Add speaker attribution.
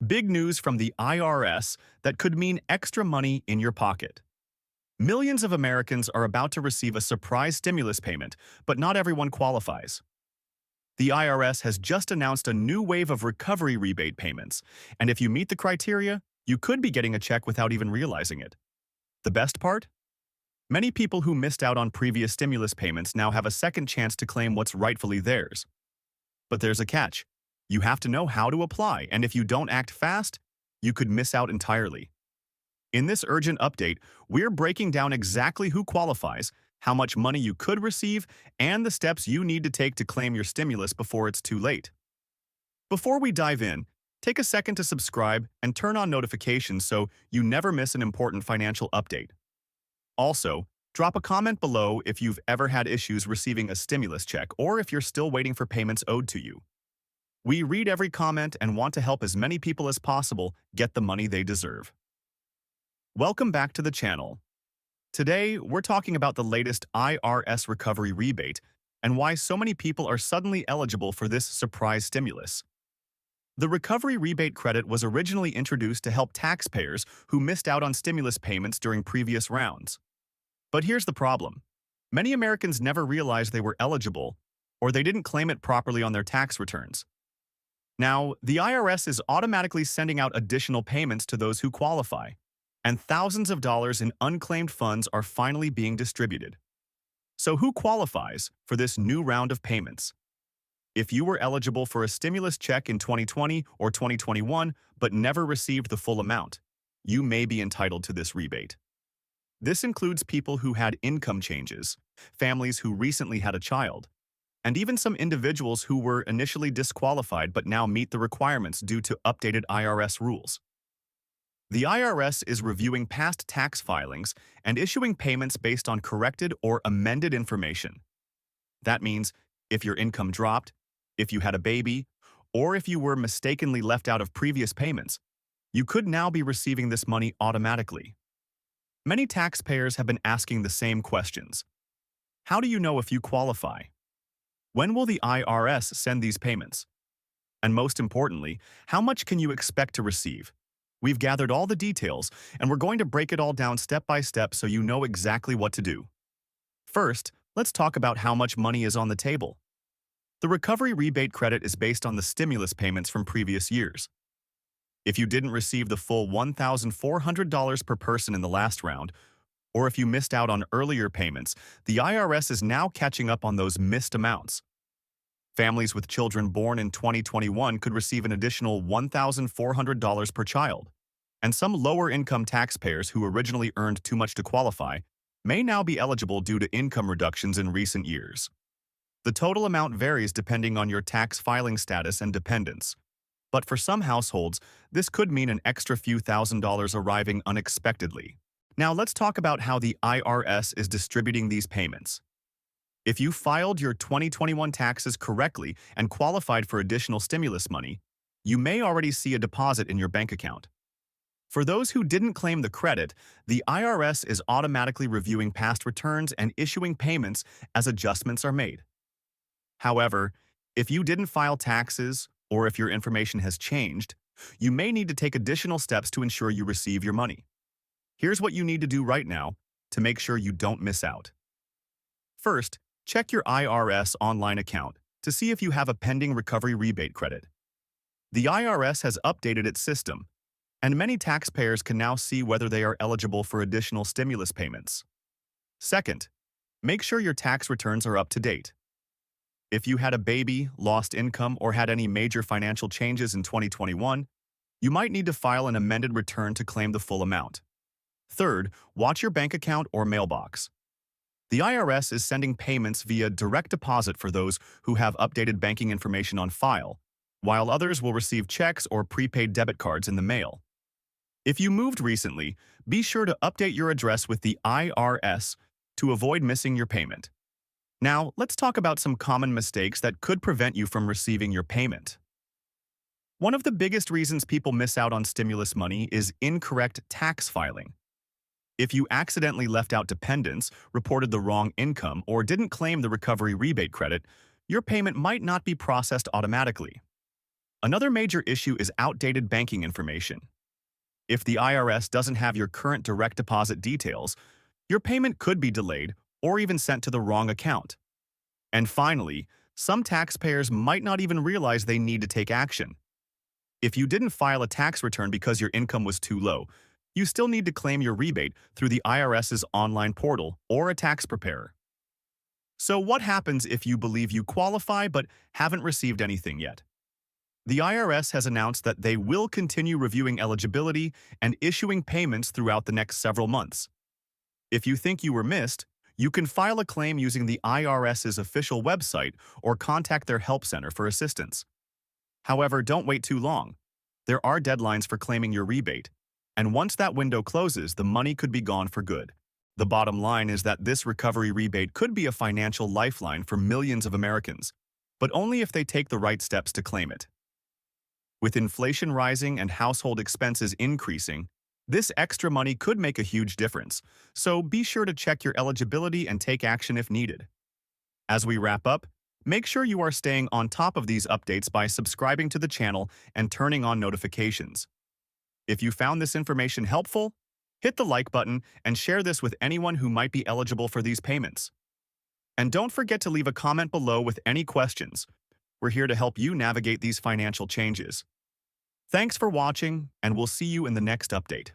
Speaker 1: Big news from the IRS that could mean extra money in your pocket. Millions of Americans are about to receive a surprise stimulus payment, but not everyone qualifies. The IRS has just announced a new wave of recovery rebate payments, and if you meet the criteria, you could be getting a check without even realizing it. The best part? Many people who missed out on previous stimulus payments now have a second chance to claim what's rightfully theirs. But there's a catch. You have to know how to apply, and if you don't act fast, you could miss out entirely. In this urgent update, we're breaking down exactly who qualifies, how much money you could receive, and the steps you need to take to claim your stimulus before it's too late. Before we dive in, take a second to subscribe and turn on notifications so you never miss an important financial update. Also, drop a comment below if you've ever had issues receiving a stimulus check or if you're still waiting for payments owed to you. We read every comment and want to help as many people as possible get the money they deserve. Welcome back to the channel. Today, we're talking about the latest IRS recovery rebate and why so many people are suddenly eligible for this surprise stimulus. The Recovery Rebate Credit was originally introduced to help taxpayers who missed out on stimulus payments during previous rounds. But here's the problem. Many Americans never realized they were eligible, or they didn't claim it properly on their tax returns. Now, the IRS is automatically sending out additional payments to those who qualify, and thousands of dollars in unclaimed funds are finally being distributed. So who qualifies for this new round of payments? If you were eligible for a stimulus check in 2020 or 2021 but never received the full amount, you may be entitled to this rebate. This includes people who had income changes, families who recently had a child, and even some individuals who were initially disqualified but now meet the requirements due to updated IRS rules. The IRS is reviewing past tax filings and issuing payments based on corrected or amended information. That means if your income dropped, if you had a baby, or if you were mistakenly left out of previous payments, you could now be receiving this money automatically. Many taxpayers have been asking the same questions. How do you know if you qualify? When will the IRS send these payments? And most importantly, how much can you expect to receive? We've gathered all the details, and we're going to break it all down step by step so you know exactly what to do. First, let's talk about how much money is on the table. The Recovery Rebate Credit is based on the stimulus payments from previous years. If you didn't receive the full $1,400 per person in the last round, or if you missed out on earlier payments, the IRS is now catching up on those missed amounts. Families with children born in 2021 could receive an additional $1,400 per child, and some lower-income taxpayers who originally earned too much to qualify may now be eligible due to income reductions in recent years. The total amount varies depending on your tax filing status and dependents, but for some households, this could mean an extra few $1,000s arriving unexpectedly. Now let's talk about how the IRS is distributing these payments. If you filed your 2021 taxes correctly and qualified for additional stimulus money, you may already see a deposit in your bank account. For those who didn't claim the credit, the IRS is automatically reviewing past returns and issuing payments as adjustments are made. However, if you didn't file taxes or if your information has changed, you may need to take additional steps to ensure you receive your money. Here's what you need to do right now to make sure you don't miss out. First, check your IRS online account to see if you have a pending recovery rebate credit. The IRS has updated its system, and many taxpayers can now see whether they are eligible for additional stimulus payments. Second, make sure your tax returns are up to date. If you had a baby, lost income, or had any major financial changes in 2021, you might need to file an amended return to claim the full amount. Third, watch your bank account or mailbox. The IRS is sending payments via direct deposit for those who have updated banking information on file, while others will receive checks or prepaid debit cards in the mail. If you moved recently, be sure to update your address with the IRS to avoid missing your payment. Now, let's talk about some common mistakes that could prevent you from receiving your payment. One of the biggest reasons people miss out on stimulus money is incorrect tax filing. If you accidentally left out dependents, reported the wrong income, or didn't claim the recovery rebate credit, your payment might not be processed automatically. Another major issue is outdated banking information. If the IRS doesn't have your current direct deposit details, your payment could be delayed or even sent to the wrong account. And finally, some taxpayers might not even realize they need to take action. If you didn't file a tax return because your income was too low, you still need to claim your rebate through the IRS's online portal or a tax preparer. So what happens if you believe you qualify but haven't received anything yet? The IRS has announced that they will continue reviewing eligibility and issuing payments throughout the next several months. If you think you were missed, you can file a claim using the IRS's official website or contact their help center for assistance. However, don't wait too long. There are deadlines for claiming your rebate, and once that window closes, the money could be gone for good. The bottom line is that this recovery rebate could be a financial lifeline for millions of Americans, but only if they take the right steps to claim it. With inflation rising and household expenses increasing, this extra money could make a huge difference, so be sure to check your eligibility and take action if needed. As we wrap up, make sure you are staying on top of these updates by subscribing to the channel and turning on notifications. If you found this information helpful, hit the like button and share this with anyone who might be eligible for these payments. And don't forget to leave a comment below with any questions. We're here to help you navigate these financial changes. Thanks for watching, and we'll see you in the next update.